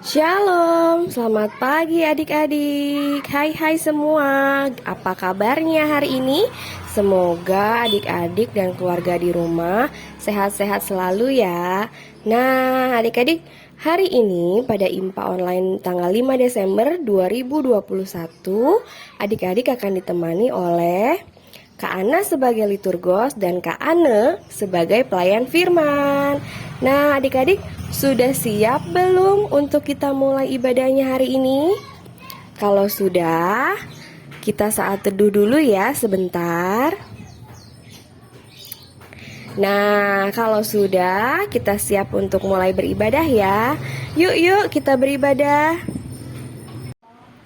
Shalom, selamat pagi adik-adik. Hai semua, apa kabarnya hari ini? Semoga adik-adik dan keluarga di rumah sehat-sehat selalu ya. Nah adik-adik, hari ini pada IMPA online tanggal 5 Desember 2021, adik-adik akan ditemani oleh Kak Ana sebagai liturgos dan Kak Ane sebagai pelayan firman. Nah adik-adik, sudah siap belum untuk kita mulai ibadahnya hari ini? Kalau sudah, kita saat teduh dulu ya sebentar. Nah kalau sudah, kita siap untuk mulai beribadah ya. Yuk kita beribadah.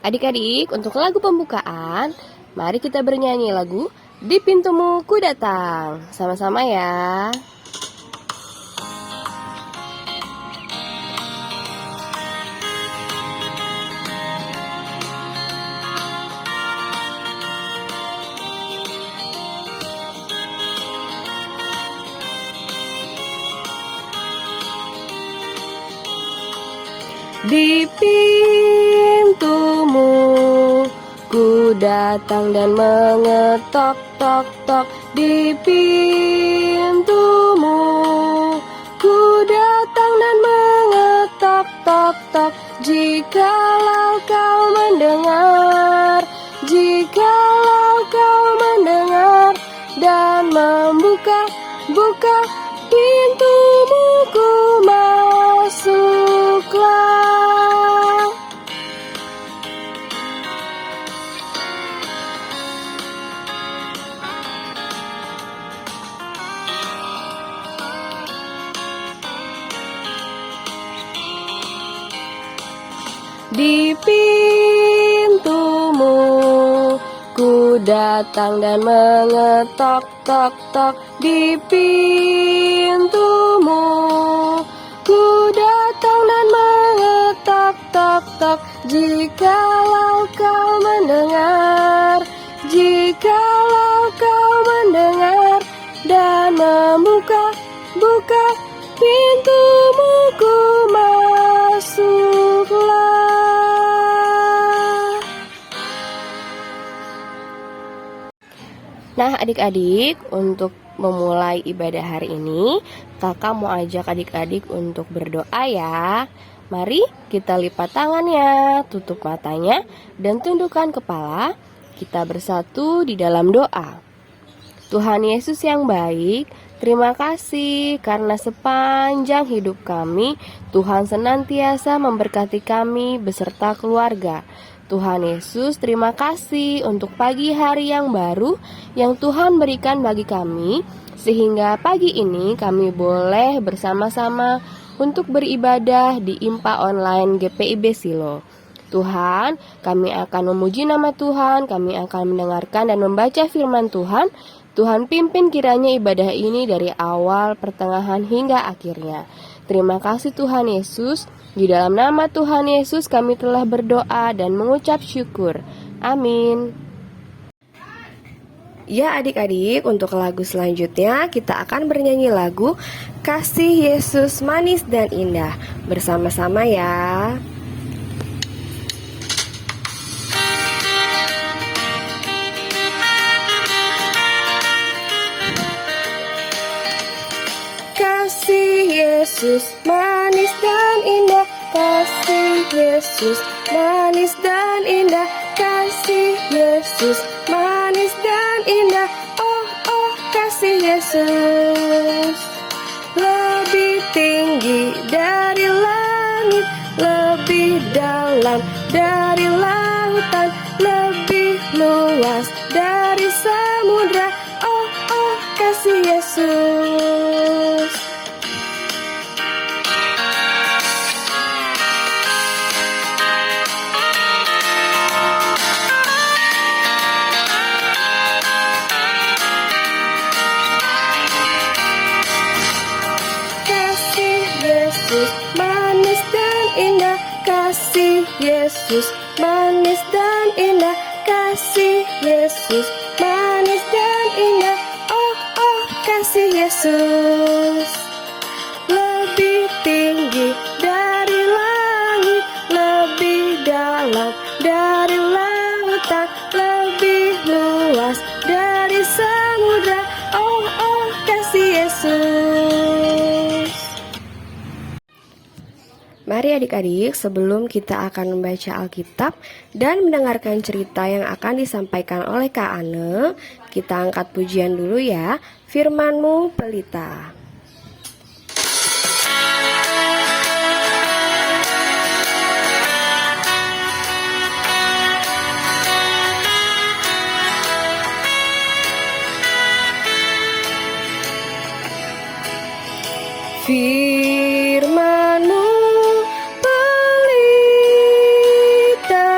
Adik-adik, untuk lagu pembukaan, mari kita bernyanyi lagu Di Pintumu Ku Datang. Sama-sama ya. Di pintumu ku datang dan mengetok tok tok. Di pintumu ku datang dan mengetok tok tok. Jikalau kau mendengar, jikalau kau mendengar dan membuka pintumu, ku masuklah. Di pintumu ku datang dan mengetok tok tok. Di pintumu ku datang dan mengetok tok tok. Jikalau kau mendengar, jikalau kau mendengar dan membuka pintumu, ku masuklah. Nah adik-adik, untuk memulai ibadah hari ini, kakak mau ajak adik-adik untuk berdoa ya. Mari kita lipat tangannya, tutup matanya, dan tundukkan kepala. Kita bersatu di dalam doa. Tuhan Yesus yang baik, terima kasih karena sepanjang hidup kami, Tuhan senantiasa memberkati kami beserta keluarga. Tuhan Yesus, terima kasih untuk pagi hari yang baru yang Tuhan berikan bagi kami, sehingga pagi ini kami boleh bersama-sama untuk beribadah di IMPA online GPIB Silo. Tuhan, kami akan memuji nama Tuhan, kami akan mendengarkan dan membaca firman Tuhan. Tuhan pimpin kiranya ibadah ini dari awal, pertengahan hingga akhirnya. Terima kasih Tuhan Yesus. Di dalam nama Tuhan Yesus kami telah berdoa dan mengucap syukur. Amin. Ya adik-adik, untuk lagu selanjutnya kita akan bernyanyi lagu Kasih Yesus Manis dan Indah bersama-sama ya. Kasih Yesus manis dan indah, kasih Yesus manis dan indah, kasih Yesus manis dan indah. Oh kasih Yesus lebih tinggi dari langit, lebih dalam dari lautan, lebih luas dari samudra. Oh kasih Yesus. Manis dan indah, kasih Yesus manis dan indah, kasih Yesus manis dan indah. Oh kasih Yesus lebih tinggi dari langit, dari lautan, lebih luas dari samudra. Oh, oh, kasih Yesus. Mari adik-adik, sebelum kita akan membaca Alkitab dan mendengarkan cerita yang akan disampaikan oleh Kak Ane, kita angkat pujian dulu ya. Firman-Mu Pelita. Firman-Mu pelita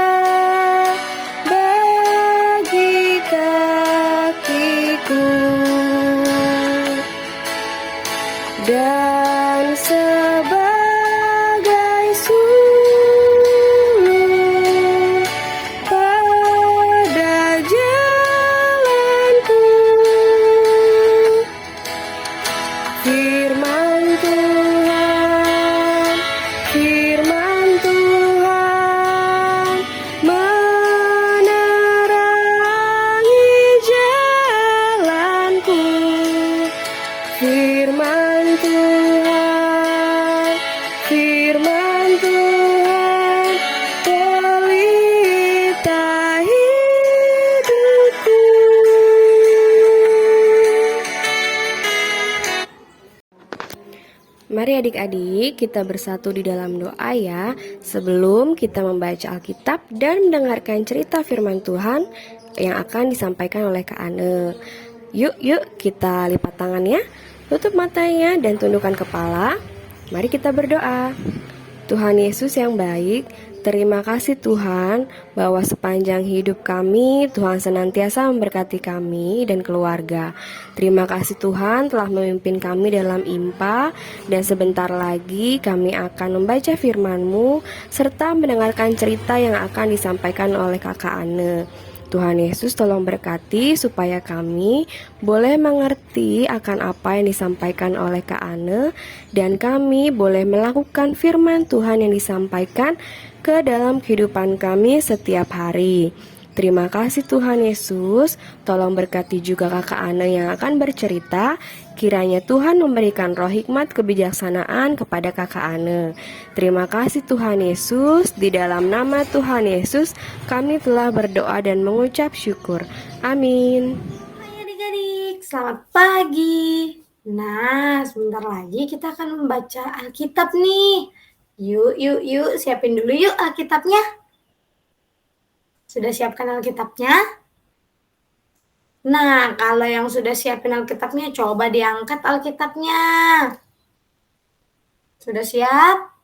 bagi kakiku dan sebagai sulur pada jalanku. Firman Tuhan, firman Tuhan menerangi jalanku. Firman Tuhan, firman Tuhan pelita hidupku. Mari adik-adik kita bersatu di dalam doa ya, sebelum kita membaca Alkitab dan mendengarkan cerita firman Tuhan yang akan disampaikan oleh Kak Ane. Yuk kita lipat tangannya, tutup matanya dan tundukkan kepala. Mari kita berdoa. Tuhan Yesus yang baik, terima kasih Tuhan bahwa sepanjang hidup kami Tuhan senantiasa memberkati kami dan keluarga. Terima kasih Tuhan telah memimpin kami dalam IMPA, dan sebentar lagi kami akan membaca firman-Mu serta mendengarkan cerita yang akan disampaikan oleh Kakak Ane. Tuhan Yesus tolong berkati supaya kami boleh mengerti akan apa yang disampaikan oleh Kak Ane, dan kami boleh melakukan firman Tuhan yang disampaikan ke dalam kehidupan kami setiap hari. Terima kasih Tuhan Yesus, tolong berkati juga Kakak Ane yang akan bercerita. Kiranya Tuhan memberikan roh hikmat kebijaksanaan kepada Kakak Ane. Terima kasih Tuhan Yesus, di dalam nama Tuhan Yesus kami telah berdoa dan mengucap syukur. Amin. Hai adik-adik, selamat pagi. Nah, sebentar lagi kita akan membaca Alkitab nih. Yuk, siapin dulu yuk Alkitabnya. Sudah siapkan Alkitabnya? Nah, kalau yang sudah siapin Alkitabnya, coba diangkat Alkitabnya. Sudah siap?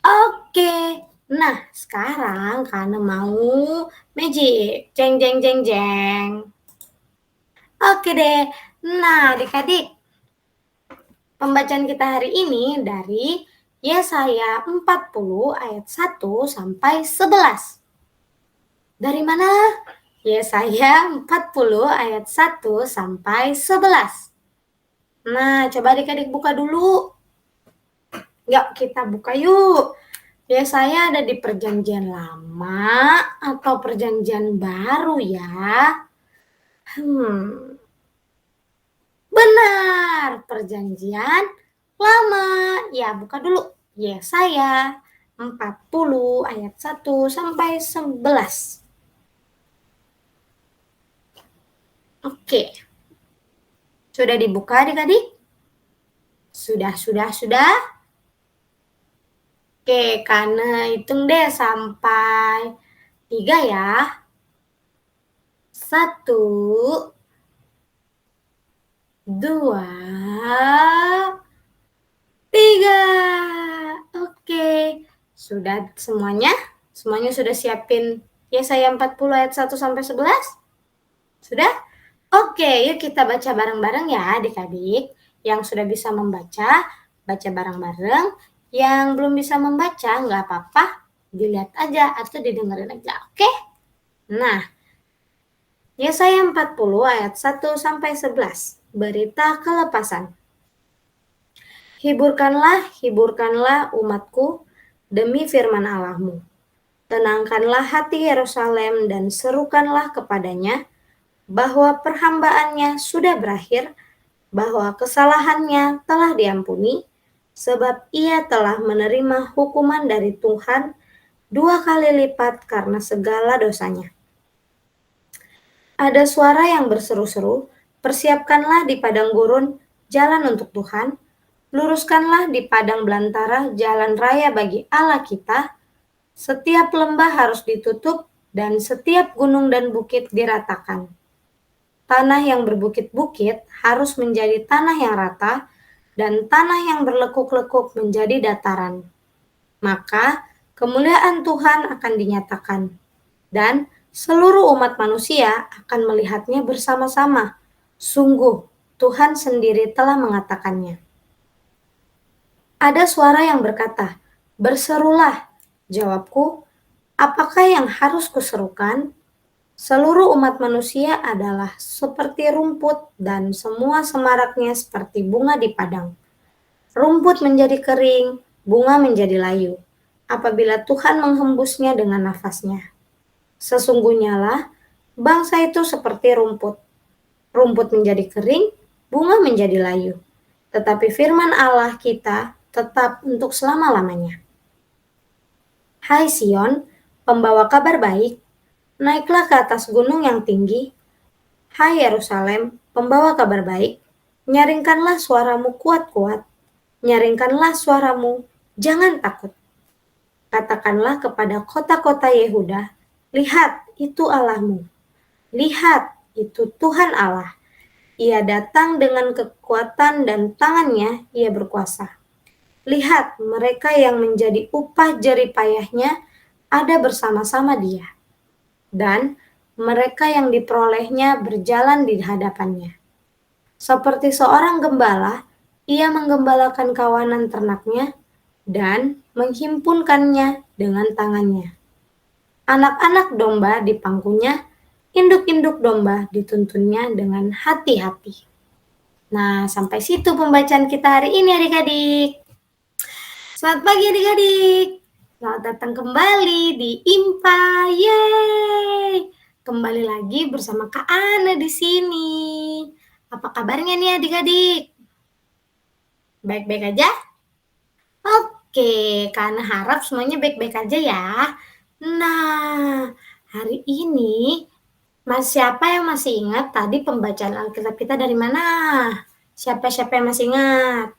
Oke. Nah, sekarang karena mau magic. Jeng. Oke deh. Nah, adik-adik, pembacaan kita hari ini dari Yesaya 40 ayat 1 sampai 11. Dari mana? Yesaya 40 ayat 1 sampai 11. Nah, coba adik-adik buka dulu. Yuk, kita buka yuk. Yesaya ada di perjanjian lama atau perjanjian baru ya? Benar, perjanjian lama. Ya, buka dulu. Yesaya 40 ayat 1 sampai 11. Oke. Sudah dibuka adik-adik? Sudah. Oke, karena hitung deh sampai 3 ya. 1, 2, 3. Oke, sudah semuanya? Semuanya sudah siapin Yesaya 40 ayat 1 sampai 11? Sudah? Oke, yuk kita baca bareng-bareng ya adik-adik. Yang sudah bisa membaca, baca bareng-bareng. Yang belum bisa membaca, nggak apa-apa, dilihat aja atau didengerin aja, oke? Nah, Yesaya 40 ayat 1 sampai 11. Berita kelepasan. Hiburkanlah umatku demi firman Allahmu. Tenangkanlah hati Yerusalem dan serukanlah kepadanya bahwa perhambaannya sudah berakhir, bahwa kesalahannya telah diampuni, sebab ia telah menerima hukuman dari Tuhan 2 kali lipat karena segala dosanya. Ada suara yang berseru-seru, persiapkanlah di padang gurun jalan untuk Tuhan, luruskanlah di padang belantara jalan raya bagi Allah kita. Setiap lembah harus ditutup dan setiap gunung dan bukit diratakan. Tanah yang berbukit-bukit harus menjadi tanah yang rata dan tanah yang berlekuk-lekuk menjadi dataran. Maka kemuliaan Tuhan akan dinyatakan dan seluruh umat manusia akan melihatnya bersama-sama. Sungguh, Tuhan sendiri telah mengatakannya. Ada suara yang berkata, "Berserulah." Jawabku, apakah yang harus kuserukan? Seluruh umat manusia adalah seperti rumput dan semua semaraknya seperti bunga di padang. Rumput menjadi kering, bunga menjadi layu, apabila Tuhan menghembusnya dengan nafasnya. Sesungguhnya lah, bangsa itu seperti rumput. Rumput menjadi kering, bunga menjadi layu. Tetapi firman Allah kita tetap untuk selama-lamanya. Hai Sion, pembawa kabar baik, naiklah ke atas gunung yang tinggi. Hai Yerusalem, pembawa kabar baik, nyaringkanlah suaramu kuat-kuat. Nyaringkanlah suaramu, jangan takut. Katakanlah kepada kota-kota Yehuda, lihat, itu Allahmu. Lihat, itu Tuhan Allah. Ia datang dengan kekuatan dan tangannya ia berkuasa. Lihat, mereka yang menjadi upah jerih payahnya ada bersama-sama dia. Dan mereka yang diperolehnya berjalan di hadapannya. Seperti seorang gembala, ia menggembalakan kawanan ternaknya dan menghimpunkannya dengan tangannya. Anak-anak domba dipangkunya, induk-induk domba dituntunnya dengan hati-hati. Nah, sampai situ pembacaan kita hari ini adik-adik. Selamat pagi adik-adik. Selamat datang kembali di IMPA. Yeay! Kembali lagi bersama Kak Ana di sini. Apa kabarnya nih adik-adik? Baik-baik aja? Oke, Kak Ana harap semuanya baik-baik aja ya. Nah, hari ini siapa yang masih ingat tadi pembacaan Alkitab kita dari mana? Siapa-siapa yang masih ingat?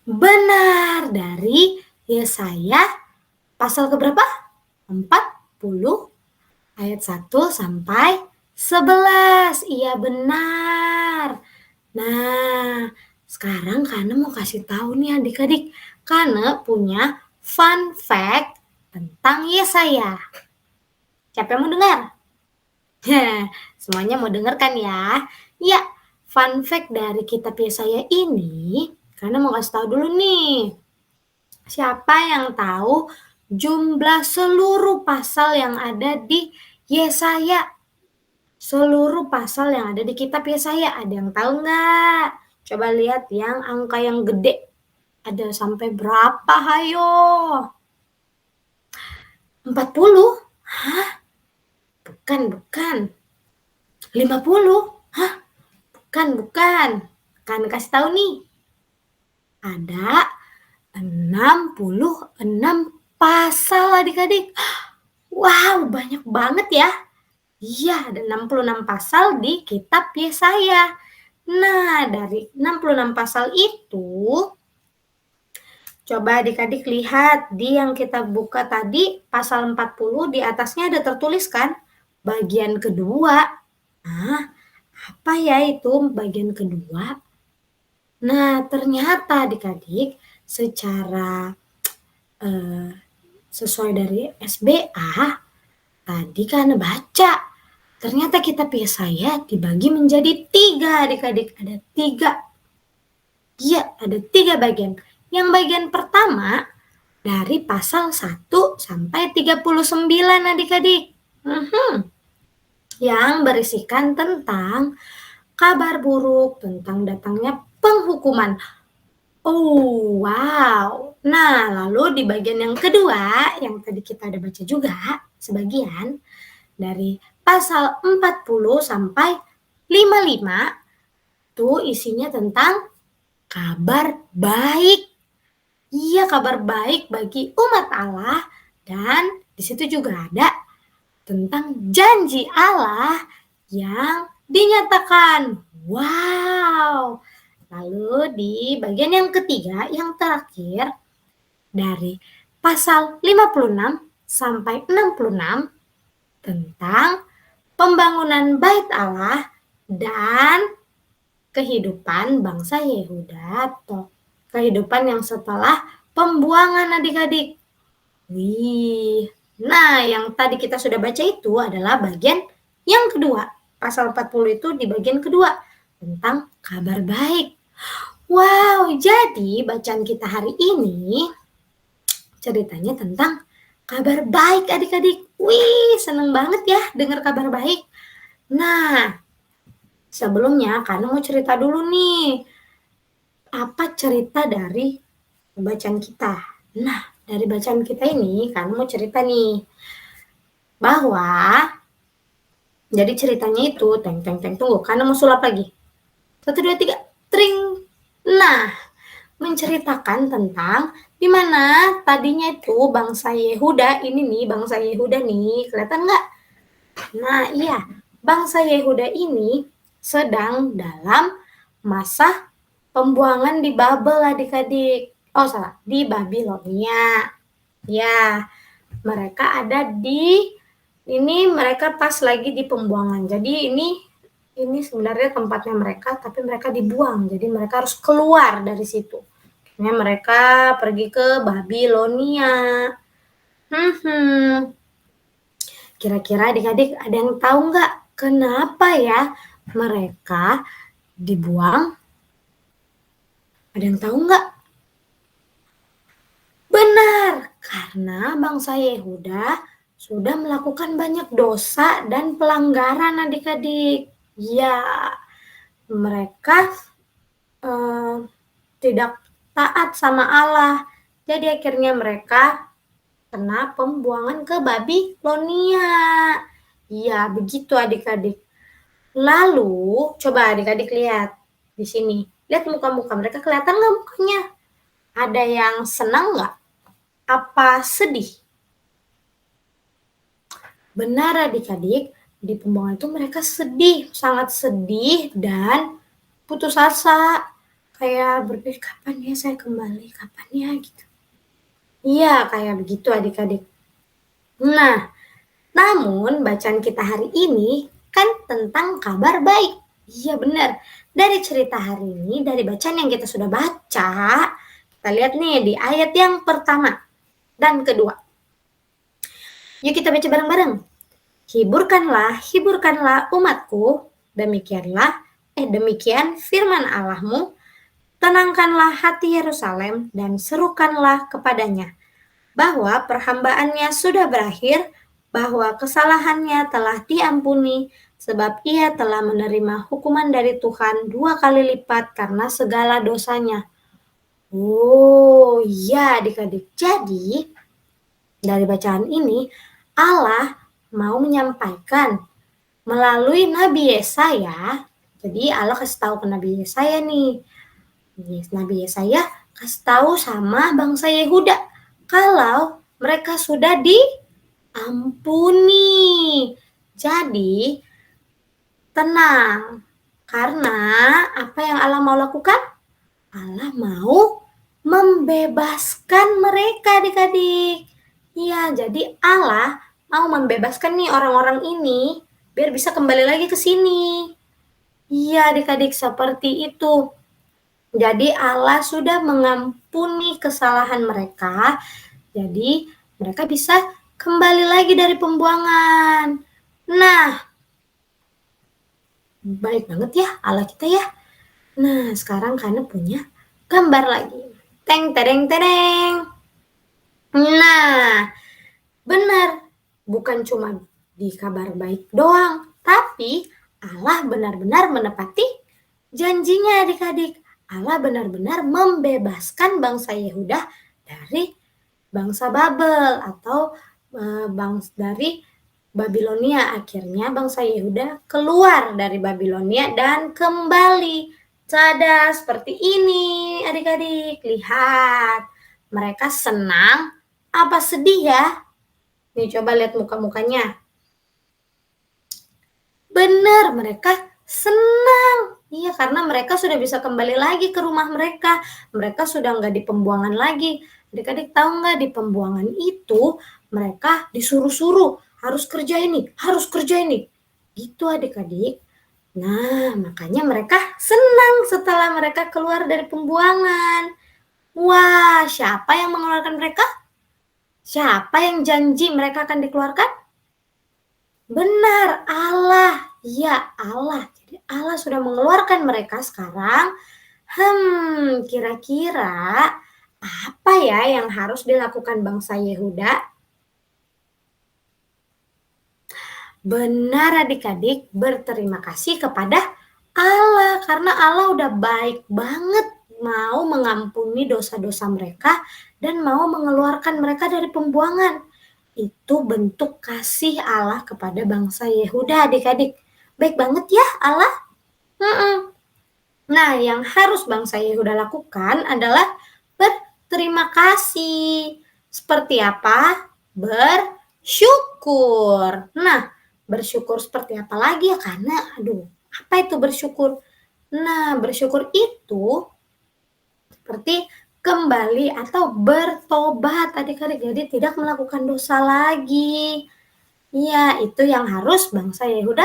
Benar, dari Yesaya pasal keberapa? 40 ayat 1 sampai 11. Iya benar. Nah, sekarang Kana mau kasih tahu nih adik-adik. Kana punya fun fact tentang Yesaya. Siapa yang mau dengar? Semuanya mau dengar kan ya? Ya, fun fact dari kitab Yesaya ini, karena mau kasih tahu dulu nih. Siapa yang tahu jumlah seluruh pasal yang ada di Yesaya? Seluruh pasal yang ada di kitab Yesaya, ada yang tahu nggak? Coba lihat yang angka yang gede. Ada sampai berapa, hayo? 40? Hah? Bukan. 50? Hah? Bukan. Kan kasih tahu nih. Ada 66 pasal adik-adik. Wow, banyak banget ya. Iya, ada 66 pasal di kitab Yesaya. Nah, dari 66 pasal itu, coba adik-adik lihat di yang kita buka tadi, pasal 40, di atasnya ada tertulis kan, bagian kedua. Nah, apa ya itu bagian kedua? Nah, ternyata adik-adik secara sesuai dari SBA, tadi kan baca, ternyata kitab Yesaya dibagi menjadi 3 adik-adik. Ada 3. Iya, ada 3 bagian. Yang bagian pertama dari pasal 1 sampai 39 adik-adik. Yang berisikan tentang kabar buruk, tentang datangnya penghukuman. Oh, wow. Nah, lalu di bagian yang kedua, yang tadi kita udah baca juga sebagian dari pasal 40 sampai 55 tuh isinya tentang kabar baik. Iya, kabar baik bagi umat Allah dan di situ juga ada tentang janji Allah yang dinyatakan. Wow. Lalu di bagian yang ketiga, yang terakhir, dari pasal 56 sampai 66 tentang pembangunan bait Allah dan kehidupan bangsa Yehuda atau kehidupan yang setelah pembuangan adik-adik. Wih, nah yang tadi kita sudah baca itu adalah bagian yang kedua. Pasal 40 itu di bagian kedua tentang kabar baik. Wow, jadi bacaan kita hari ini ceritanya tentang kabar baik adik-adik. Wih, seneng banget ya dengar kabar baik. Nah, sebelumnya Kana mau cerita dulu nih. Apa cerita dari bacaan kita? Nah, dari bacaan kita ini Kana mau cerita nih. Bahwa jadi ceritanya itu tunggu, Kana mau sulap lagi. 1, 2, 3, tring. Nah, menceritakan tentang di mana tadinya itu bangsa Yehuda ini nih, bangsa Yehuda nih, kelihatan nggak? Nah, iya, bangsa Yehuda ini sedang dalam masa pembuangan di Babel adik-adik. Oh, salah, di Babilonia. Ya, mereka ada di ini mereka pas lagi di pembuangan. Jadi ini sebenarnya tempatnya mereka, tapi mereka dibuang. Jadi mereka harus keluar dari situ. Akhirnya mereka pergi ke Babilonia. Kira-kira adik-adik ada yang tahu nggak kenapa ya mereka dibuang? Ada yang tahu nggak? Benar, karena bangsa Yehuda sudah melakukan banyak dosa dan pelanggaran adik-adik. Ya, mereka tidak taat sama Allah. Jadi akhirnya mereka kena pembuangan ke Babilonia. Iya, begitu adik-adik. Lalu, coba adik-adik lihat di sini. Lihat muka-muka mereka, kelihatan nggak mukanya? Ada yang senang nggak? Apa sedih? Benar adik-adik, di pembuangan itu mereka sedih, sangat sedih dan putus asa. Kayak berpikir, kapan ya saya kembali, kapan ya gitu. Iya, kayak begitu adik-adik. Nah, namun bacaan kita hari ini kan tentang kabar baik. Iya benar. Dari cerita hari ini, dari bacaan yang kita sudah baca, kita lihat nih di ayat yang pertama dan kedua. Yuk kita baca bareng-bareng. Hiburkanlah umatku, demikian firman Allahmu, tenangkanlah hati Yerusalem dan serukanlah kepadanya, bahwa perhambaannya sudah berakhir, bahwa kesalahannya telah diampuni, sebab ia telah menerima hukuman dari Tuhan 2 kali lipat karena segala dosanya. Oh iya adik-adik, jadi dari bacaan ini Allah mau menyampaikan melalui Nabi Yesaya. Jadi Allah kasih tahu ke Nabi Yesaya nih. Nabi Yesaya kasih tahu sama bangsa Yehuda kalau mereka sudah diampuni. Jadi tenang. Karena apa yang Allah mau lakukan? Allah mau membebaskan mereka adik-adik. Iya, jadi Allah mau membebaskan nih orang-orang ini biar bisa kembali lagi ke sini. Iya adik-adik, seperti itu. Jadi Allah sudah mengampuni kesalahan mereka. Jadi mereka bisa kembali lagi dari pembuangan. Nah, baik banget ya Allah kita ya. Nah, sekarang Kana punya gambar lagi. Teng tereng tereng. Nah, benar, bukan cuma di kabar baik doang, tapi Allah benar-benar menepati janjinya adik-adik. Allah benar-benar membebaskan bangsa Yehuda dari bangsa Babel atau dari Babilonia. Akhirnya bangsa Yehuda keluar dari Babilonia dan kembali. Tada, seperti ini adik-adik. Lihat, mereka senang apa sedih ya? Nih coba lihat muka-mukanya. Benar, mereka senang. Iya, karena mereka sudah bisa kembali lagi ke rumah mereka. Mereka sudah nggak di pembuangan lagi. Adik-adik tahu nggak, di pembuangan itu mereka disuruh-suruh harus kerja ini, harus kerja ini. Gitu adik-adik. Nah, makanya mereka senang setelah mereka keluar dari pembuangan. Wah, siapa yang mengeluarkan mereka? Siapa yang janji mereka akan dikeluarkan? Benar, Allah. Ya, Allah. Jadi Allah sudah mengeluarkan mereka sekarang. Kira-kira apa ya yang harus dilakukan bangsa Yehuda? Benar adik-adik, berterima kasih kepada Allah. Karena Allah udah baik banget mau mengampuni dosa-dosa mereka dan mau mengeluarkan mereka dari pembuangan. Itu bentuk kasih Allah kepada bangsa Yehuda adik-adik. Baik banget ya Allah. Nah, yang harus bangsa Yehuda lakukan adalah berterima kasih. Seperti apa? Bersyukur. Nah, bersyukur seperti apa lagi ya? Karena, apa itu bersyukur? Nah, bersyukur itu seperti kembali atau bertobat adik-adik. Jadi tidak melakukan dosa lagi. Iya, itu yang harus bangsa Yehuda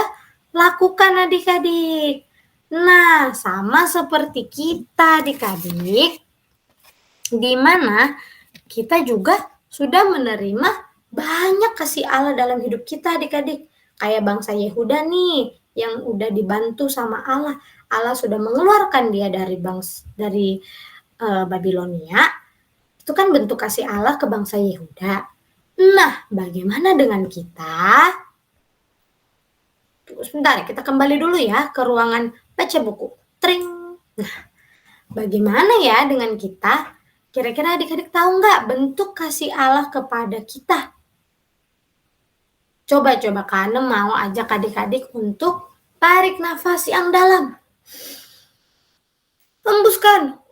lakukan adik-adik. Nah, sama seperti kita adik-adik, di mana kita juga sudah menerima banyak kasih Allah dalam hidup kita adik-adik. Kayak bangsa Yehuda nih, yang udah dibantu sama Allah. Allah sudah mengeluarkan dia dari Babilonia. Itu kan bentuk kasih Allah ke bangsa Yehuda. Nah, bagaimana dengan kita? Sebentar, kita kembali dulu ya ke ruangan baca buku. Tring. Nah, bagaimana ya dengan kita? Kira-kira adik-adik tahu nggak bentuk kasih Allah kepada kita? Coba-coba Kanem mau ajak adik-adik untuk tarik nafas yang dalam. Hembuskan.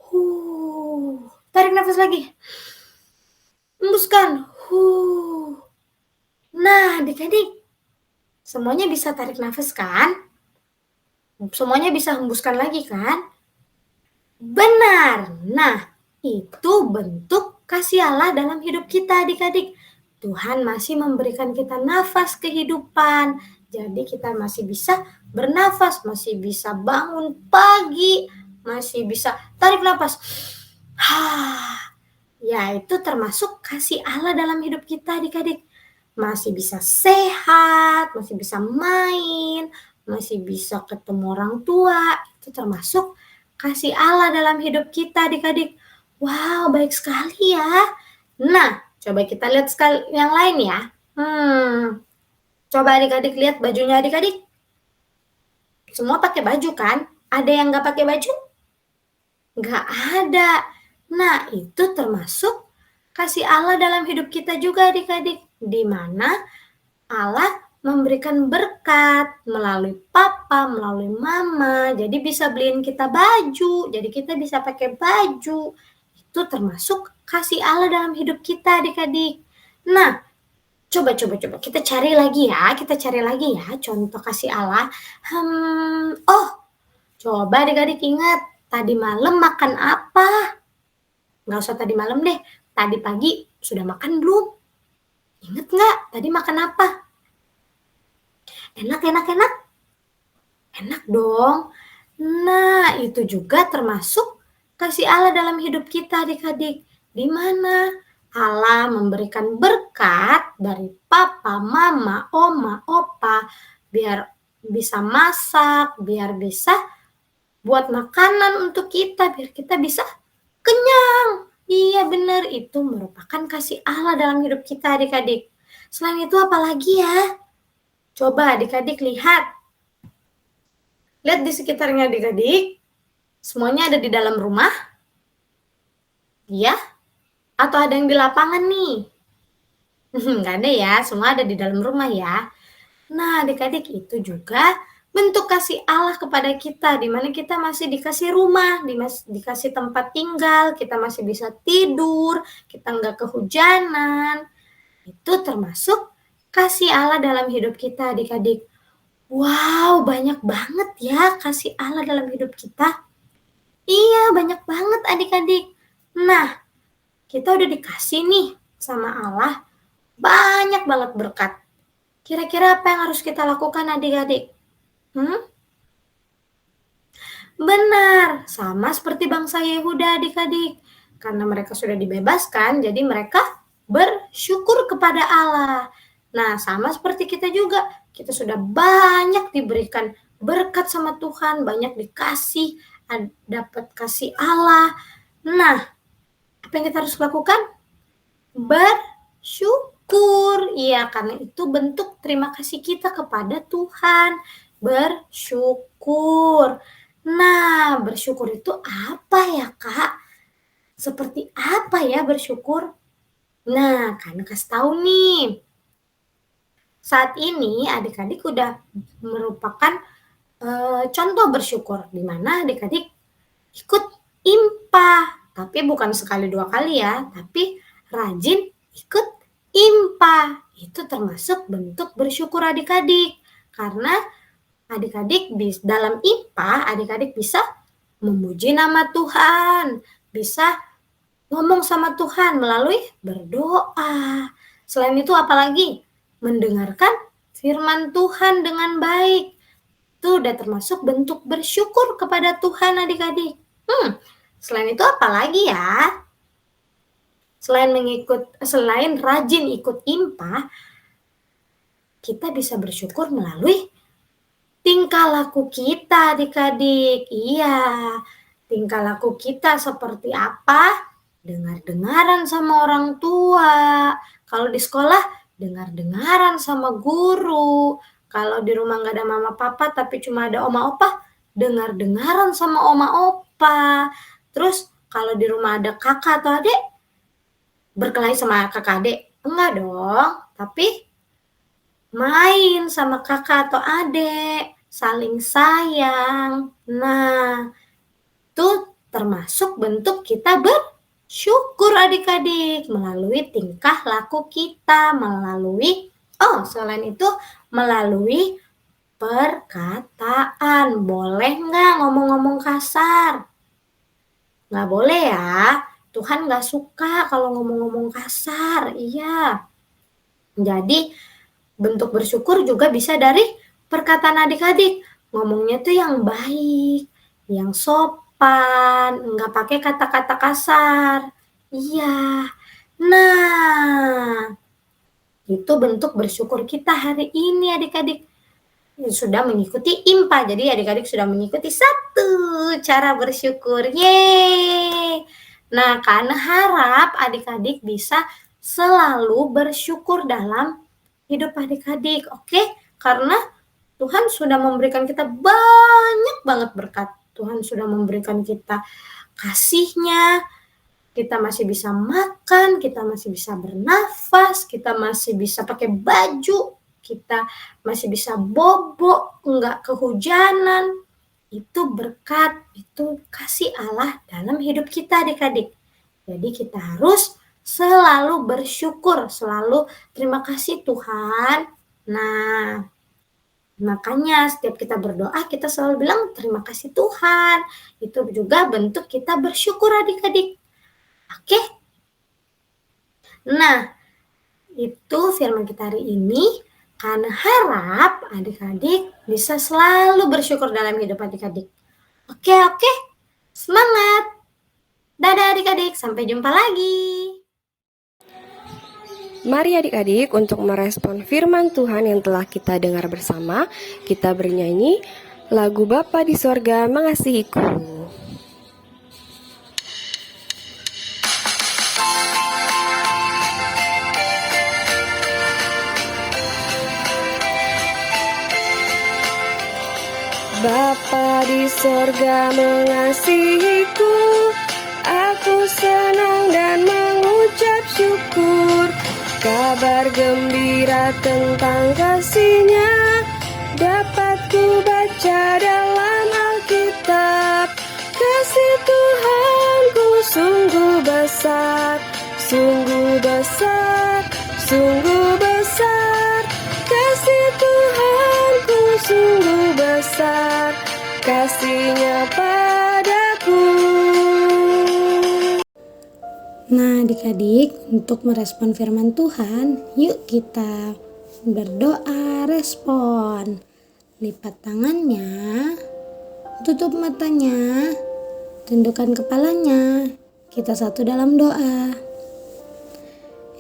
Tarik nafas lagi. Hembuskan. Nah, adik-adik, semuanya bisa tarik nafas kan? Semuanya bisa hembuskan lagi kan? Benar. Nah, itu bentuk kasih Allah dalam hidup kita adik-adik. Tuhan masih memberikan kita nafas kehidupan. Jadi kita masih bisa bernafas, masih bisa bangun pagi, masih bisa tarik nafas. Ya, itu termasuk kasih Allah dalam hidup kita adik-adik. Masih bisa sehat, masih bisa main, masih bisa ketemu orang tua. Itu termasuk kasih Allah dalam hidup kita adik-adik. Wow, baik sekali ya. Nah, coba kita lihat sekali yang lain ya. Coba adik-adik lihat bajunya adik-adik. Semua pakai baju kan? Ada yang nggak pakai baju? Nggak ada. Nah, itu termasuk kasih Allah dalam hidup kita juga adik-adik. Di mana Allah memberikan berkat melalui papa, melalui mama. Jadi bisa beliin kita baju. Jadi kita bisa pakai baju. Itu termasuk kasih Allah dalam hidup kita adik-adik. Nah, coba kita cari lagi ya contoh kasih Allah. Coba adik-adik ingat tadi malam makan apa? Nggak usah tadi malam deh, tadi pagi sudah makan belum? Ingat nggak tadi makan apa? Enak? Enak dong. Nah, itu juga termasuk kasih Allah dalam hidup kita adik-adik. Di mana Allah memberikan berkat dari papa, mama, oma, opa, biar bisa masak, biar bisa buat makanan untuk kita, biar kita bisa kenyang. Iya benar, itu merupakan kasih Allah dalam hidup kita adik-adik. Selain itu apa lagi ya? Coba adik-adik lihat. Lihat di sekitarnya adik-adik. Semuanya ada di dalam rumah? Iya? Atau ada yang di lapangan nih? Nggak ada ya, semua ada di dalam rumah ya. Nah, adik-adik itu juga bentuk kasih Allah kepada kita, di mana kita masih dikasih rumah, dikasih tempat tinggal, kita masih bisa tidur, kita nggak kehujanan. Itu termasuk kasih Allah dalam hidup kita, adik-adik. Wow, banyak banget ya kasih Allah dalam hidup kita. Iya, banyak banget adik-adik. Nah, kita udah dikasih nih sama Allah banyak banget berkat. Kira-kira apa yang harus kita lakukan adik-adik? Benar, sama seperti bangsa Yehuda adik-adik. Karena mereka sudah dibebaskan, jadi mereka bersyukur kepada Allah. Nah, sama seperti kita juga. Kita sudah banyak diberikan berkat sama Tuhan, banyak dikasih, dapat kasih Allah. Nah, apa yang kita harus lakukan? Bersyukur. Iya, karena itu bentuk terima kasih kita kepada Tuhan. Bersyukur. Nah, bersyukur itu apa ya, Kak? Seperti apa ya bersyukur? Nah, karena kasih tahu nih. Saat ini adik-adik udah merupakan contoh bersyukur, di mana adik-adik ikut IMPA. Tapi bukan sekali 2 kali ya, tapi rajin ikut IMPA. Itu termasuk bentuk bersyukur adik-adik. Karena adik-adik dalam IMPA, adik-adik bisa memuji nama Tuhan, bisa ngomong sama Tuhan melalui berdoa. Selain itu apalagi? Mendengarkan firman Tuhan dengan baik. Itu udah termasuk bentuk bersyukur kepada Tuhan adik-adik. Selain itu apalagi ya? Selain rajin ikut IMPA, kita bisa bersyukur melalui tingkah laku kita adik-adik. Iya, tingkah laku kita seperti apa? Dengar-dengaran sama orang tua. Kalau di sekolah, dengar-dengaran sama guru. Kalau di rumah nggak ada mama papa tapi cuma ada oma opa, dengar-dengaran sama oma opa. Terus kalau di rumah ada kakak atau adik, berkelahi sama kakak adik? Enggak dong, tapi main sama kakak atau adik, saling sayang. Nah, itu termasuk bentuk kita bersyukur adik-adik melalui tingkah laku kita, selain itu melalui perkataan. Boleh nggak ngomong-ngomong kasar? Nggak boleh ya, Tuhan nggak suka kalau ngomong-ngomong kasar, iya. Jadi, bentuk bersyukur juga bisa dari perkataan adik-adik. Ngomongnya tuh yang baik, yang sopan, nggak pakai kata-kata kasar. Iya. Nah, itu bentuk bersyukur kita hari ini adik-adik. Sudah mengikuti IMPA, jadi adik-adik sudah mengikuti 1 cara bersyukur. Yeay! Nah, karena harap adik-adik bisa selalu bersyukur dalam hidup adik-adik, oke? Karena Tuhan sudah memberikan kita banyak banget berkat. Tuhan sudah memberikan kita kasih-Nya, kita masih bisa makan, kita masih bisa bernafas, kita masih bisa pakai baju, kita masih bisa bobo, nggak kehujanan. Itu berkat, itu kasih Allah dalam hidup kita adik-adik. Jadi kita harus selalu bersyukur, selalu terima kasih Tuhan. Nah, makanya setiap kita berdoa kita selalu bilang terima kasih Tuhan. Itu juga bentuk kita bersyukur adik-adik. Oke? Nah, itu firman kita hari ini. Karena harap adik-adik bisa selalu bersyukur dalam hidup adik-adik. Oke, semangat! Dadah adik-adik, sampai jumpa lagi. Mari adik-adik untuk merespon firman Tuhan yang telah kita dengar bersama, kita bernyanyi lagu Bapa di Sorga Mengasihiku. Bapa di sorga mengasihiku, aku senang dan mengucap syukur. Kabar gembira tentang kasih-Nya dapat ku baca dalam Alkitab. Kasih Tuhanku sungguh besar, sungguh besar, sungguh besar. Kasih Tuhanku sungguh besar, kasih-Nya padaku. Nah, adik-adik, untuk merespon firman Tuhan, yuk kita berdoa respon. Lipat tangannya, tutup matanya, tundukkan kepalanya. Kita satu dalam doa.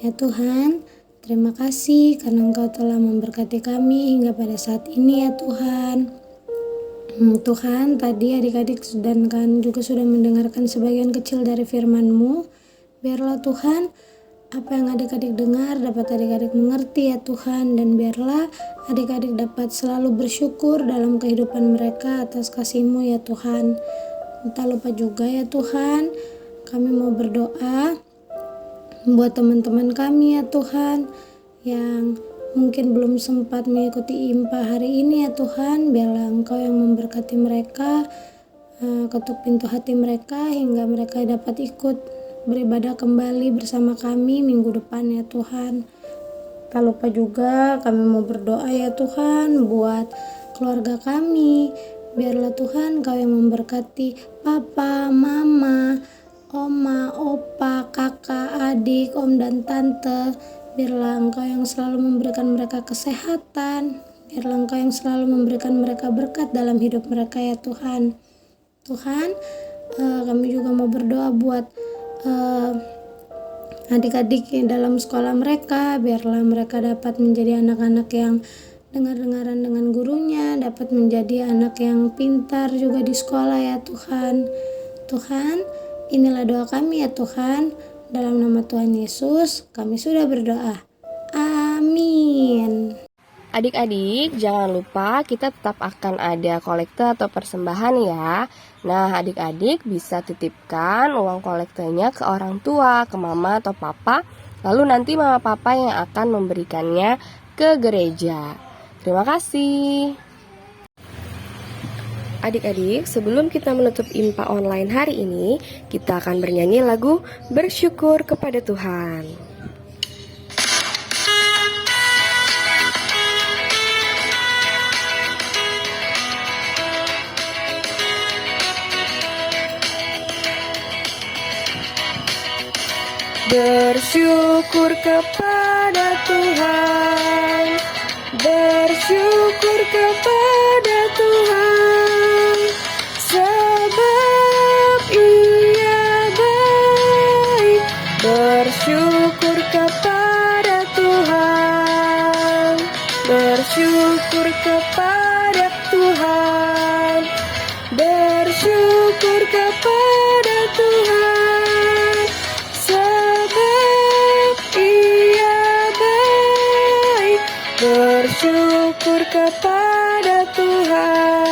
Ya Tuhan, terima kasih karena Engkau telah memberkati kami hingga pada saat ini ya Tuhan. Tuhan, tadi adik-adik dan kan juga sudah mendengarkan sebagian kecil dari firman-Mu. Biarlah Tuhan, apa yang adik-adik dengar dapat adik-adik mengerti ya Tuhan. Dan biarlah adik-adik dapat selalu bersyukur dalam kehidupan mereka atas kasih-Mu ya Tuhan. Tak lupa juga ya Tuhan, kami mau berdoa buat teman-teman kami ya Tuhan, yang mungkin belum sempat mengikuti IMPA hari ini ya Tuhan. Biarlah Engkau yang memberkati mereka, ketuk pintu hati mereka hingga mereka dapat ikut beribadah kembali bersama kami minggu depan ya Tuhan. Tak lupa juga kami mau berdoa ya Tuhan buat keluarga kami. Biarlah Tuhan Kau yang memberkati papa, mama, oma, opa, kakak, adik, om dan tante. Biarlah Engkau yang selalu memberikan mereka kesehatan. Biarlah Engkau yang selalu memberikan mereka berkat dalam hidup mereka ya Tuhan. Tuhan, kami juga mau berdoa buat adik-adik dalam sekolah mereka. Biarlah mereka dapat menjadi anak-anak yang dengar-dengaran dengan gurunya, dapat menjadi anak yang pintar juga di sekolah ya Tuhan. Tuhan, inilah doa kami ya Tuhan. Dalam nama Tuhan Yesus kami sudah berdoa. Amin. Adik-adik, jangan lupa kita tetap akan ada kolekte atau persembahan ya. Nah, adik-adik bisa titipkan uang kolektenya ke orang tua, ke mama atau papa. Lalu nanti mama papa yang akan memberikannya ke gereja. Terima kasih. Adik-adik, sebelum kita menutup IMPA online hari ini, kita akan bernyanyi lagu Bersyukur kepada Tuhan. Bersyukur kepada Tuhan, bersyukur kepada Tuhan, sebab Ia baik. Bersyukur kepada Tuhan, bersyukur kepada Tuhan, bersyukur kepada Tuhan. Bersyukur kepada Tuhan.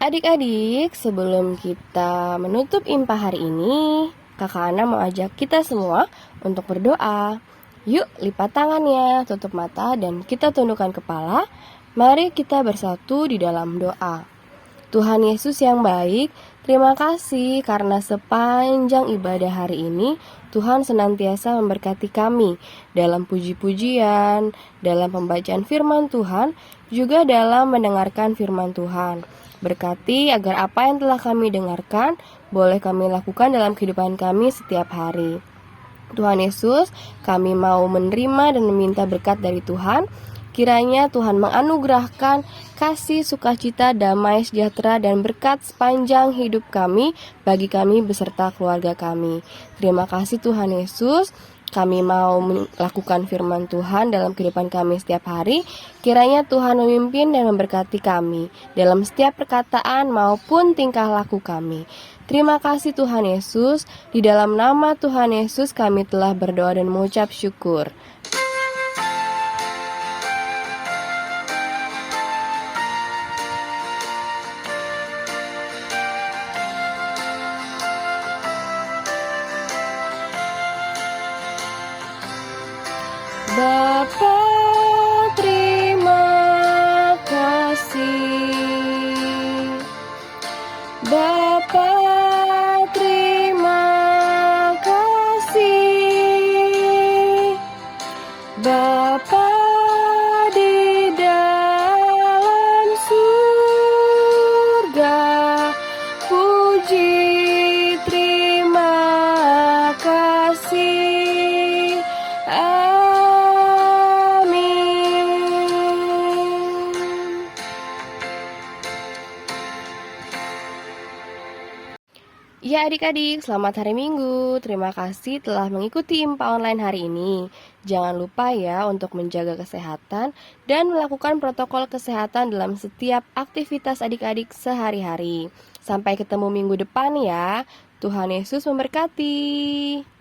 Adik-adik, sebelum kita menutup IMPA hari ini, Kakak Ana mau ajak kita semua untuk berdoa. Yuk, lipat tangannya, tutup mata, dan kita tundukkan kepala. Mari kita bersatu di dalam doa. Tuhan Yesus yang baik, terima kasih karena sepanjang ibadah hari ini Tuhan senantiasa memberkati kami dalam puji-pujian, dalam pembacaan firman Tuhan, juga dalam mendengarkan firman Tuhan. Berkati agar apa yang telah kami dengarkan boleh kami lakukan dalam kehidupan kami setiap hari. Tuhan Yesus, kami mau menerima dan meminta berkat dari Tuhan. Kiranya Tuhan menganugerahkan kasih, sukacita, damai, sejahtera, dan berkat sepanjang hidup kami bagi kami beserta keluarga kami. Terima kasih Tuhan Yesus. Kami mau melakukan firman Tuhan dalam kehidupan kami setiap hari. Kiranya Tuhan memimpin dan memberkati kami dalam setiap perkataan maupun tingkah laku kami. Terima kasih Tuhan Yesus. Di dalam nama Tuhan Yesus kami telah berdoa dan mengucap syukur. Bapa, terima kasih. Bapa, terima kasih. Bapa di dalam surga, puji terima kasih. Amin. Ya adik-adik, selamat hari Minggu. Terima kasih telah mengikuti IMPA online hari ini. Jangan lupa ya untuk menjaga kesehatan dan melakukan protokol kesehatan dalam setiap aktivitas adik-adik sehari-hari. Sampai ketemu minggu depan ya. Tuhan Yesus memberkati.